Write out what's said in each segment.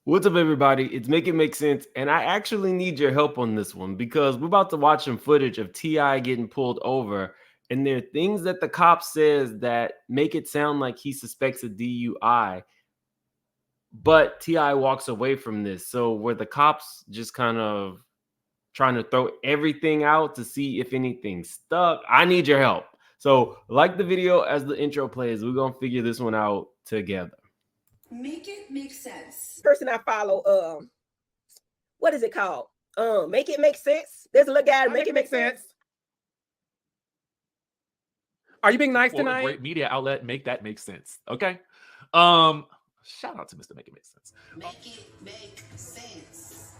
What's up, everybody? It's Make It Make Sense, and I actually need your help on this one because we're about to watch some footage of T.I. getting pulled over, and there are things that the cop says that make it sound like he suspects a DUI, but T.I. walks away from this. So were the cops just kind of trying to throw everything out to see if anything stuck? I need your help. So like the video as the intro plays, we're going to figure this one out together. Make it make sense. Person I follow, what is it called? Make It Make Sense. There's a little guy, Make It Make Sense. Are you being nice For a tonight? great media outlet, make that make sense. Okay. Shout out to Mr. Make It Make Sense. Make it make sense.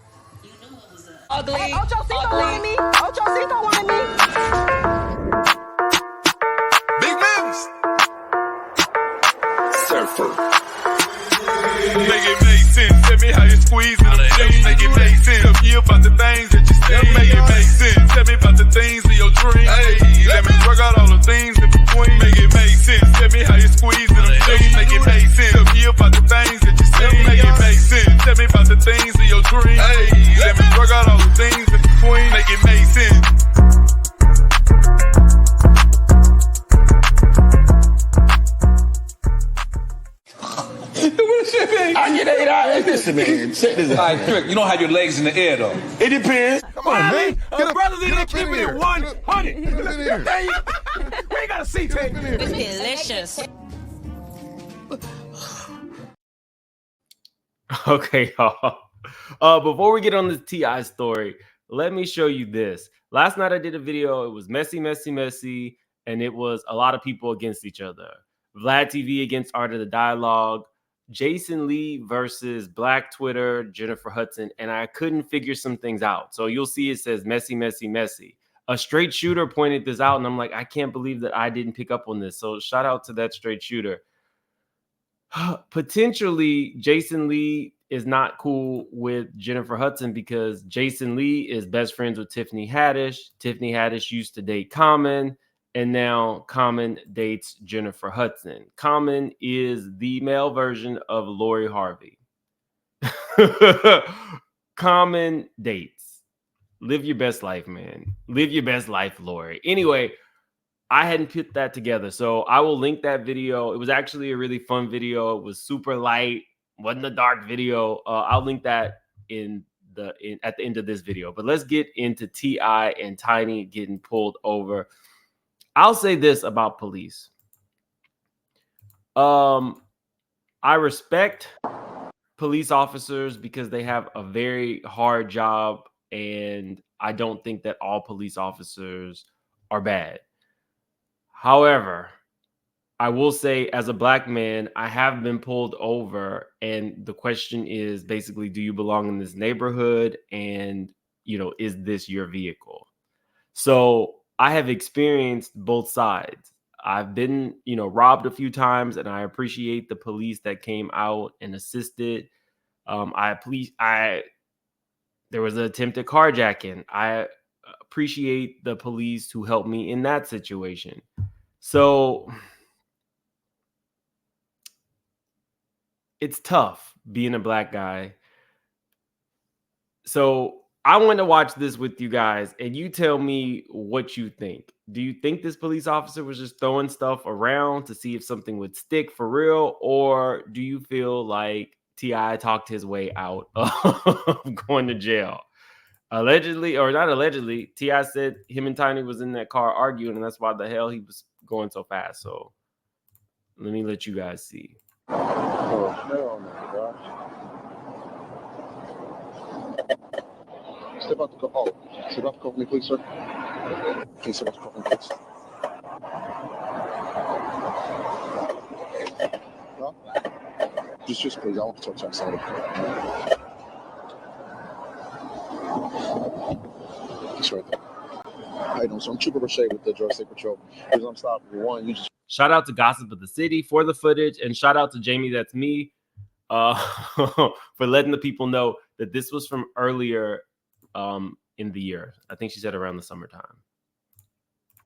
You knew what was up. Ugly. Hey, Ocho Cinco wanted me. Ocho Cinco wanted me. Big Mims. Surfer. Make it make sense. Tell me how you squeeze it. Make it make sense. Tell me about the things that you say. Make it make sense. Tell me about the things of your dreams. Hey, let me work out all the things in between. Make it make sense. Tell me how you squeeze it. Make it make sense. Tell me about the things that you say. Make it make sense. Tell me about the things of your dreams. Hey, let me work out all the things in between. Make it make sense. I get 8 hours. Listen, man, check this out. All right, Trick, you don't have your legs in the air, though. It depends. Come on, man. Brothers in there keeping it 100. We ain't got a seat tape. It's delicious. Okay, y'all. Before we get on this T.I. story, let me show you this. Last night I did a video. It was messy, and it was a lot of people against each other. Vlad TV against Art of the Dialogue, Jason Lee versus Black Twitter, Jennifer Hudson, and I couldn't figure some things out. So you'll see it says messy. A straight shooter pointed this out, and I'm like, I can't believe that I didn't pick up on this. So shout out to that straight shooter. Potentially, Jason Lee is not cool with Jennifer Hudson because Jason Lee is best friends with Tiffany Haddish. Tiffany Haddish used to date Common, and now Common dates Jennifer Hudson. Common is the male version of Lori Harvey. Common dates. Live your best life, man. Live your best life, Lori. Anyway, I hadn't put that together, so I will link that video. It was actually a really fun video. It was super light, wasn't a dark video. I'll link that at the end of this video. But let's get into T.I. and Tiny getting pulled over. I'll say this about police. I respect police officers because they have a very hard job, and I don't think that all police officers are bad. However, I will say as a Black man, I have been pulled over, and the question is basically, do you belong in this neighborhood? And, is this your vehicle? So I have experienced both sides. I've been, robbed a few times, and I appreciate the police that came out and assisted. There was an attempted carjacking. I appreciate the police who helped me in that situation. So it's tough being a Black guy. So I want to watch this with you guys, and you tell me what you think. Do you think this police officer was just throwing stuff around to see if something would stick for real? Or do you feel like T.I. talked his way out of going to jail? Allegedly, or not allegedly, T.I. said him and Tiny was in that car arguing, and that's why the hell he was going so fast. So let me let you guys see. Oh, hell no, gosh. Step out the car. Oh, step out the car for me, please, sir. Can you step out the car for me, please? No? Just please. I want to talk to outside. It's right there. How you doing? So I'm Trooper Brochet with the Drug State Patrol. Because I'm stopping one, you just... Shout out to Gossip of the City for the footage, and shout out to Jamie, that's me, for letting the people know that this was from earlier in the year. I think she said around the summertime.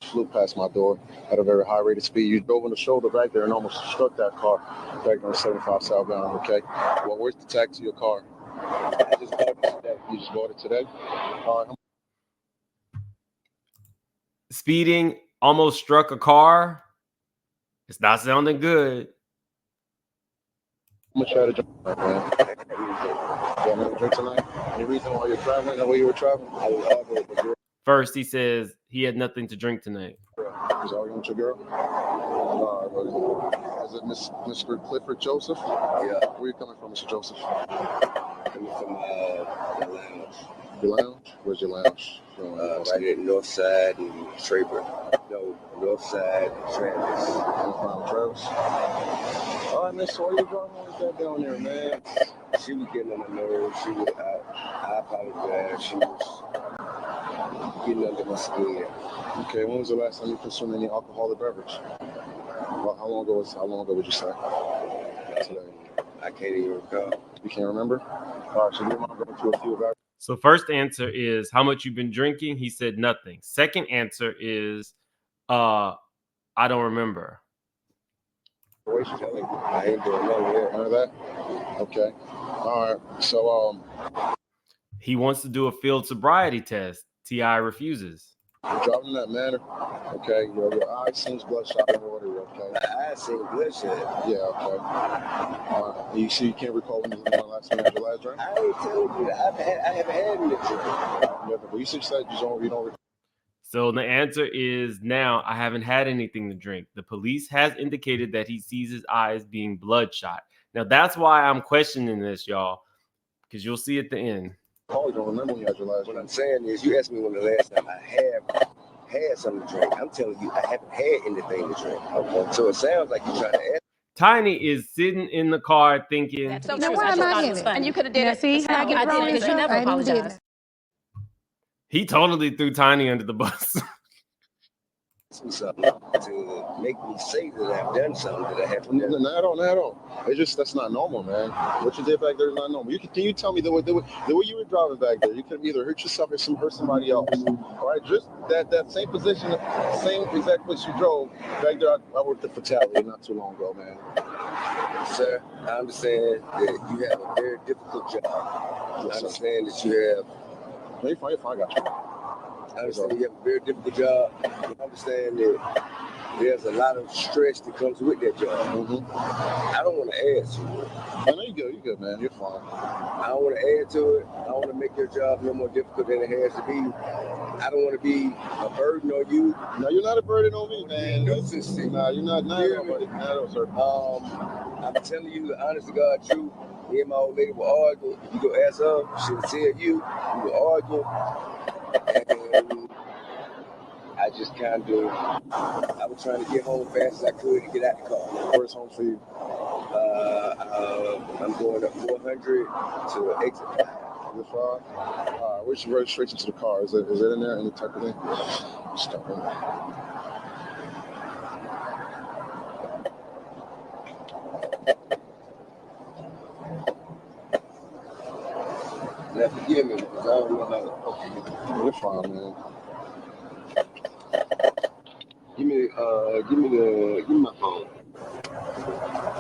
flew past my door at a very high rate of speed. You drove on the shoulder back there and almost struck that car back on 75 southbound, okay? Well, where's the tag to your car? I just bought it today. You just bought it today? All right. Speeding, almost struck a car. It's not sounding good. How much you had to drink tonight, man? You had to drink tonight? Any reason why you're traveling the way you were traveling? I was arguing with your First, he says he had nothing to drink tonight. girl. You was arguing with your girl? Is it Mr. Clifford Joseph? Yeah. Where are you coming from, Mr. Joseph? Coming from the lounge. Your lounge? Where's your lounge? Right at North Side and Traver. No, North Side and Travis. Travis? All right, Miss, why you driving like that down there, man? She was getting on my nerves. She was, I apologize. She was getting under my skin. Okay, when was the last time you consumed any alcoholic beverage? Well, how long ago would you say? Today. I can't even recall. You can't remember? All right, so you want to go into a few of our. So first answer is how much you've been drinking. He said nothing. Second answer is, I don't remember. I ain't doing none of that. Okay. All right. So He wants to do a field sobriety test. T.I. refuses. you're driving in that manner. Okay. Your eyes seems bloodshot in water. Okay. My eyes seem bloodshot. Yeah. Okay. You see, you can't recall when the last time you had your last drink. I ain't telling you. I haven't had any drink. But you said you don't. So the answer is now I haven't had anything to drink. The police has indicated that he sees his eyes being bloodshot. Now that's why I'm questioning this, y'all, because you'll see at the end. Oh, you don't remember when you had your last drink. What I'm saying is, you asked me when the last time I have had something to drink. I'm telling you, I haven't had anything to drink. Okay. So it sounds like you're trying to ask. Tiny is sitting in the car thinking, So now why am I in it? And you could have did it. See how I get wrong because you never apologized. he totally threw Tiny under the bus. Something to make me say that I've done something that I haven't done. Not at all. It's just that's not normal, man. What you did back there is not normal. Can you tell me the way you were driving back there? You could have either hurt yourself or hurt somebody else. All right, just that same position, same exact place you drove back there. I worked at Fatality not too long ago, man. Sir, I understand that you have a very difficult job. I understand that you have. No, you're fine. I got you. I understand you have a very difficult job. I understand that there's a lot of stress that comes with that job. Mm-hmm. I don't want to add to it. I know you're good, man. You're fine. I don't want to add to it. I don't want to make your job no more difficult than it has to be. I don't want to be a burden on you. No, you're not a burden on me, man. Nah, you're not. No, sir. I'm telling you the honest to God truth. Me and my old lady were arguing. You go ask her, she'll tell you. We were arguing. And I just kind of, I was trying to get home fast as I could to get out the car. Where's home for you? I'm going up 400 to exit 5. Where's your registration to the car? Is it in there? Any type of thing? Stop in there. Now forgive me because I don't know how to. You're fine, man. Give me my phone.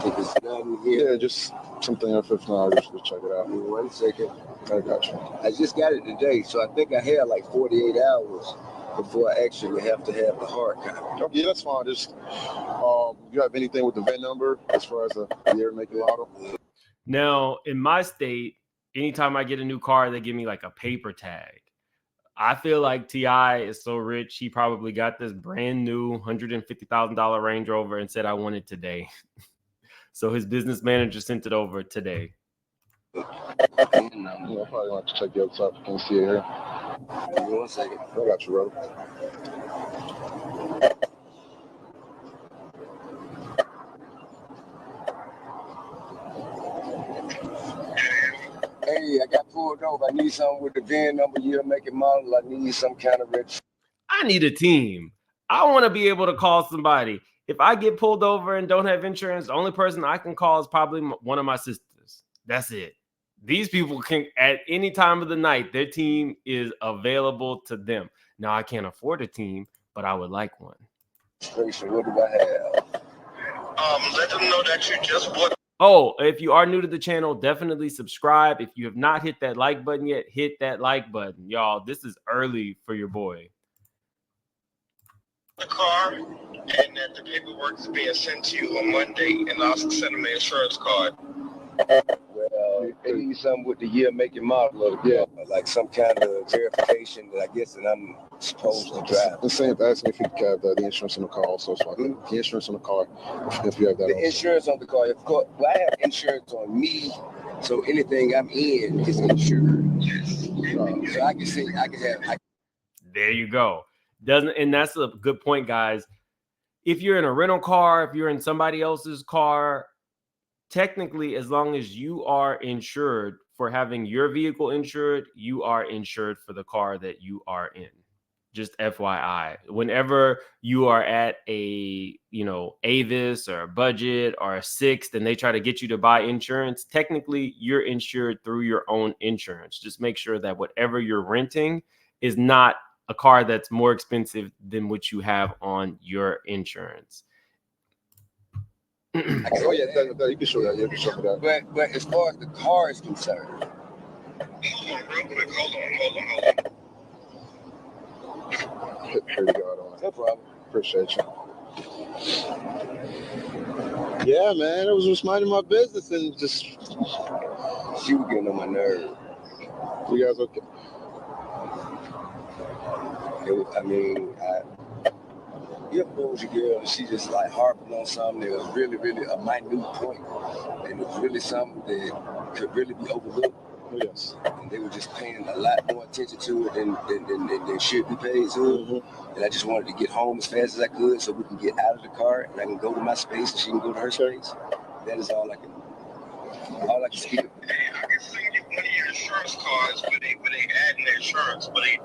If it's not in here, yeah, just something on Fifth now. Just check it out. 1 second. I got you. I just got it today, so I think I had like 48 hours before I actually have to have the hard copy. Yeah, that's fine. Just you have anything with the VIN number as far as the year, make, and model? Now, in my state, anytime I get a new car, they give me like a paper tag. I feel like T.I. is so rich, he probably got this brand new $150,000 Range Rover and said, I want it today. So his business manager sent it over today. Yeah, I probably want to check the other side. Can you see it here? Give me 1 second. I got you, brother. Hey, I got pulled over. I need something with the VIN number, year, make, and model. I need some kind of registration. I need a team. I want to be able to call somebody. If I get pulled over and don't have insurance, the only person I can call is probably one of my sisters. That's it. These people can, at any time of the night, their team is available to them. Now, I can't afford a team, but I would like one. What do I have? Let them know that you just bought. Oh, if you are new to the channel, definitely subscribe. If you have not hit that like button yet, hit that like button. Y'all, this is early for your boy. The car, and that the paperwork is being sent to you on Monday, and also send them the insurance card. Well, they need something with the year, make, and model of the car, like some kind of verification that I guess that I'm supposed to drive. The same asking if you have the insurance on the car also. So the insurance on the car, if you have that. The insurance on the car, of course. Well, I have insurance on me, so anything I'm in is insured. Yes. So I can say I can have. There you go. And that's a good point, guys. If you're in a rental car, if you're in somebody else's car, technically, as long as you are insured for having your vehicle insured, you are insured for the car that you are in. Just FYI, whenever you are at a, Avis or a Budget or a Sixt and they try to get you to buy insurance, technically you're insured through your own insurance. Just make sure that whatever you're renting is not a car that's more expensive than what you have on your insurance. Oh yeah, you can show that. You can show that. But as far as the car is concerned, Hold on, real quick. Hold on. Here we go. no problem. Appreciate you. Yeah, man, it was just minding my business and just. She was getting on my nerve. You guys okay? You ever know your girl and she just like harping on something that was really, really a minute point, and it was really something that could really be overlooked. Yes. And they were just paying a lot more attention to it than should be paid to it. And I just wanted to get home as fast as I could so we can get out of the car and I can go to my space and she can go to her space. That is all I can speak of. Hey, I can send you one of your insurance cards where they adding the insurance, but they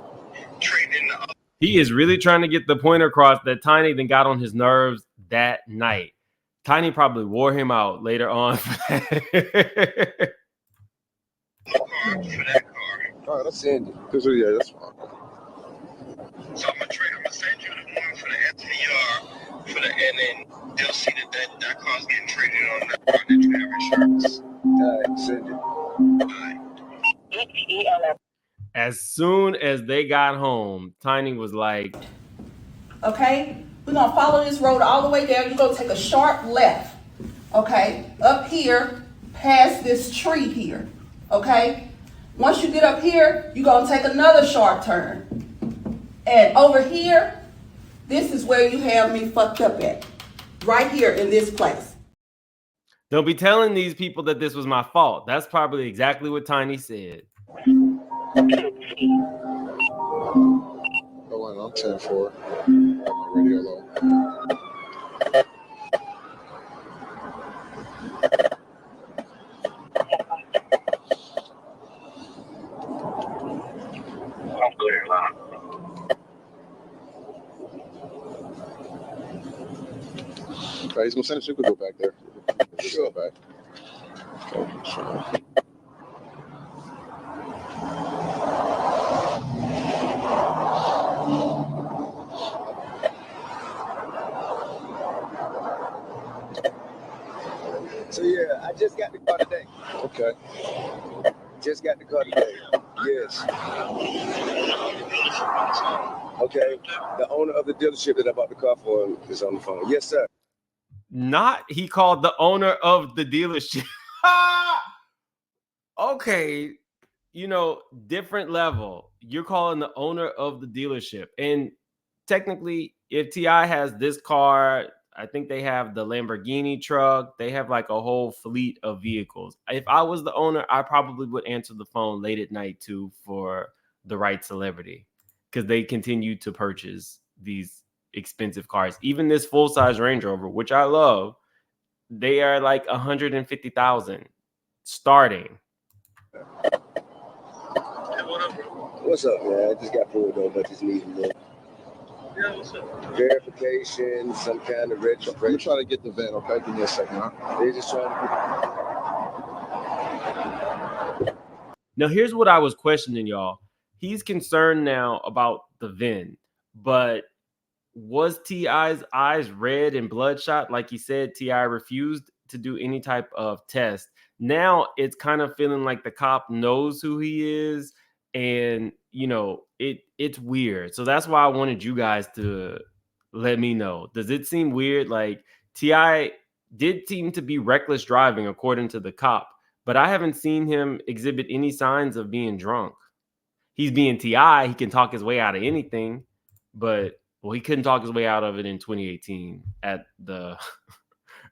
trade in the other. He is really trying to get the point across that Tiny then got on his nerves that night. Tiny probably wore him out later on. For that car. All right, let's send it. Yeah, that's fine. So I'm gonna send you the one for the STR and then they'll see that car's getting traded on the car that you have insurance. All right, send it. All right. As soon as they got home, Tiny was like, okay, we're gonna follow this road all the way down. You're gonna take a sharp left, okay, up here past this tree here, okay. Once you get up here, you're gonna take another sharp turn, and over here, this is where you have me fucked up at, right here in this place. don't be telling these people that this was my fault. That's probably exactly what Tiny said. Oh, I'm 10-4. My radio low. I'm clear, line. Okay, he's gonna send it. You could go back there. Sure. Go back. Okay, sure. So yeah, I just got the car today. Okay. Just got the car today. Yes. Okay. The owner of the dealership that I bought the car for is on the phone. Yes, sir. Not he called the owner of the dealership. Okay, different level. You're calling the owner of the dealership. And technically, if T.I. has this car, I think they have the Lamborghini truck. They have like a whole fleet of vehicles. If I was the owner, I probably would answer the phone late at night too for the right celebrity, because they continue to purchase these expensive cars. Even this full-size Range Rover, which I love, they are like $150,000 starting. What's up, man? I just got pulled over. I just need more. Yeah, what's up? Verification, some kind of registration. Let me try to get the van, okay? Give me a second, huh? They just trying to Now, here's what I was questioning, y'all. He's concerned now about the VIN, but was T.I.'s eyes red and bloodshot? Like he said, T.I. refused to do any type of test. Now it's kind of feeling like the cop knows who he is, and it's weird. So that's why I wanted you guys to let me know. Does it seem weird? Like T.I. did seem to be reckless driving according to the cop, but I haven't seen him exhibit any signs of being drunk. He's being T.I. He can talk his way out of anything, but he couldn't talk his way out of it in 2018 at the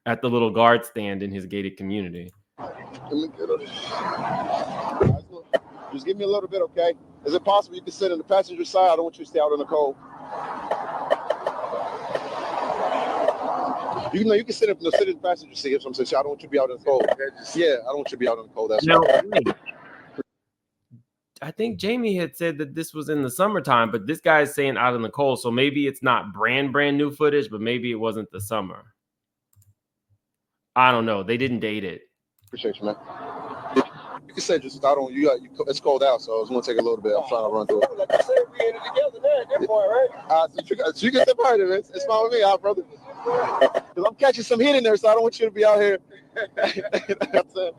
at the little guard stand in his gated community. Let me get it. Just give me a little bit, okay? Is it possible you can sit in the passenger side? I don't want you to stay out in the cold. You know, you can sit in the passenger seat. If I'm saying, I don't want you to be out in the cold. Yeah, I don't want you to be out in the cold. That's right. I think Jamie had said that this was in the summertime, but this guy is saying out in the cold. So maybe it's not brand new footage, but maybe it wasn't the summer. I don't know. They didn't date it. Appreciate you, man. You can say just start on. It's cold out, so it's gonna take a little bit. I'm trying to run through it. Like you said, we in it together now at that point, right? So you get the part of it. It's fine with me, brother. Because I'm catching some heat in there, so I don't want you to be out here. That's it.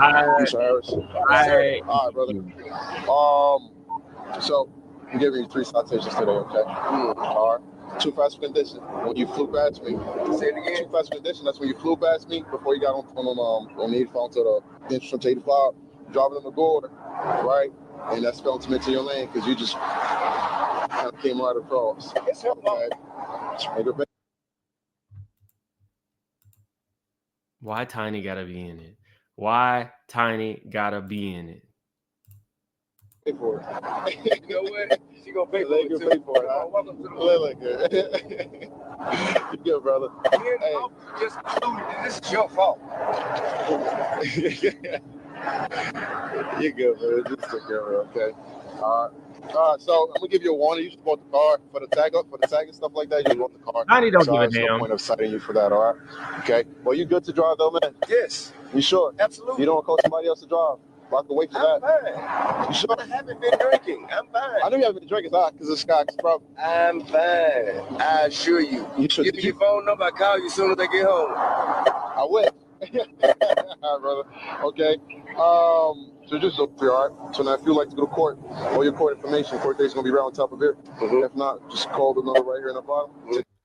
All right, brother. So I'm giving you 3 citations today, okay? All right. Too fast for condition. When you flew past me. Say it again. Too fast for condition. That's when you flew past me before you got on the 85 to the entrance to 85, driving on the border, right? And that's fell to me to your lane because you just kind of came right across. Okay. Why Tiny gotta be in it? Why Tiny gotta be in it? Pay for it. You know what? She gonna pay for it. Too. Pay for it. Welcome to the good. You good, brother? Hey. Just this is your fault. You good, man? Just take care of it, okay? All right. So I'm gonna give you a warning. You just bought the car for the tag and stuff like that. You just bought the car. Tiny don't give a damn. No point of citing you for that. All right. Okay. Well, you good to drive though, man? Yes. You sure? Absolutely. You don't want to call somebody else to drive? I can wait for that. Fine. You sure? I haven't been drinking. I'm fine. I know you haven't been drinking, because it's Scott's problem. I'm fine. I assure you. You sure? Give me your phone number. I call you as soon as I get home. I will. All right, brother. Okay. So just all right. So now, if you'd like to go to court, all your court information, court date's gonna be right on top of it. Mm-hmm. If not, just call the number right here in the bottom.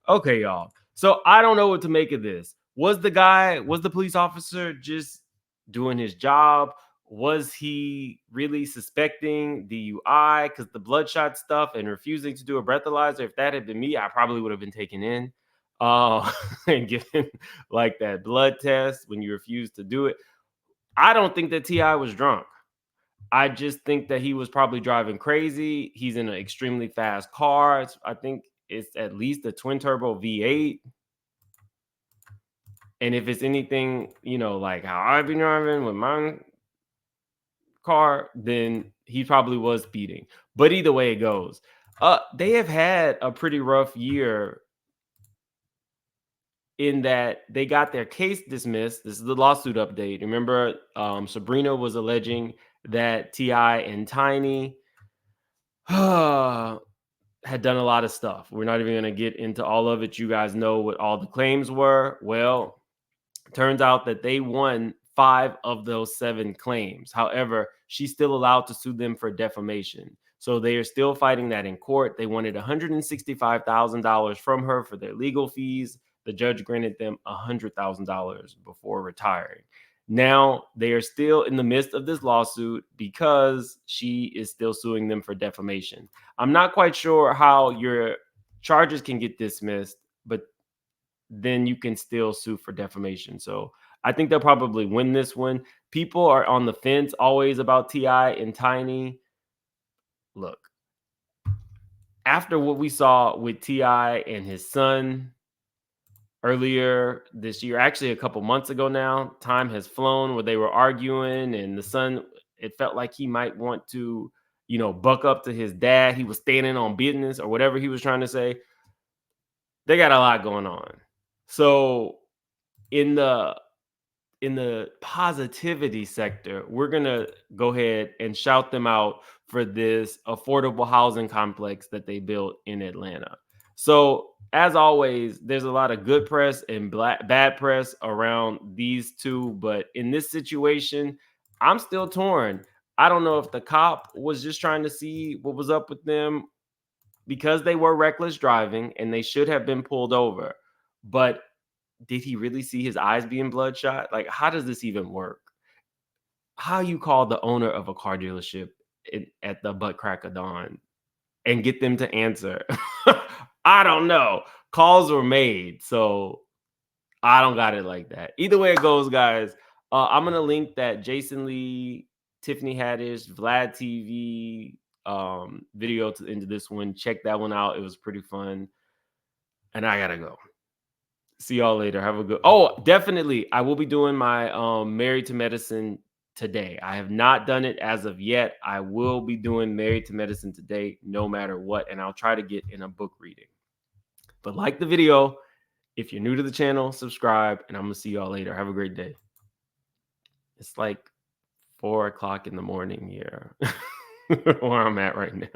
Okay, y'all. So I don't know what to make of this. Was the police officer just doing his job? Was he really suspecting DUI because the bloodshot stuff and refusing to do a breathalyzer? If that had been me, I probably would have been taken in and given like that blood test when you refuse to do it. I don't think that T.I. was drunk. I just think that he was probably driving crazy. He's in an extremely fast car. I think it's at least a twin turbo V8. And if it's anything, like how I've been driving with my car, then he probably was speeding. But either way it goes, they have had a pretty rough year in that they got their case dismissed. This is the lawsuit update. Remember, Sabrina was alleging that T.I. and Tiny had done a lot of stuff. We're not even going to get into all of it. You guys know what all the claims were. Well, turns out that they won 5 of those 7 claims. However, she's still allowed to sue them for defamation. So they are still fighting that in court. They wanted $165,000 from her for their legal fees. The judge granted them $100,000 before retiring. Now they are still in the midst of this lawsuit because she is still suing them for defamation. I'm not quite sure how your charges can get dismissed, but then you can still sue for defamation. So I think they'll probably win this one. People are on the fence always about T.I. and Tiny. Look, after what we saw with T.I. and his son earlier this year, actually a couple months ago now, time has flown where they were arguing and the son, it felt like he might want to, buck up to his dad. He was standing on business or whatever he was trying to say. They got a lot going on. So in the in the positivity sector, we're going to go ahead and shout them out for this affordable housing complex that they built in Atlanta. So, as always, there's a lot of good press and bad press around these two. But in this situation, I'm still torn. I don't know if the cop was just trying to see what was up with them because they were reckless driving and they should have been pulled over. But did he really see his eyes being bloodshot? Like, how does this even work? How you call the owner of a car dealership at the butt crack of dawn and get them to answer? I don't know. Calls were made, so I don't got it like that. Either way it goes, guys, I'm going to link that Jason Lee, Tiffany Haddish, Vlad TV video into this one. Check that one out. It was pretty fun. And I got to go. See y'all later. Have a good. Oh, definitely. I will be doing my Married to Medicine today. I have not done it as of yet. I will be doing Married to Medicine today, no matter what. And I'll try to get in a book reading. But like the video, if you're new to the channel, subscribe, and I'm going to see y'all later. Have a great day. It's like 4 o'clock in the morning here where I'm at right now.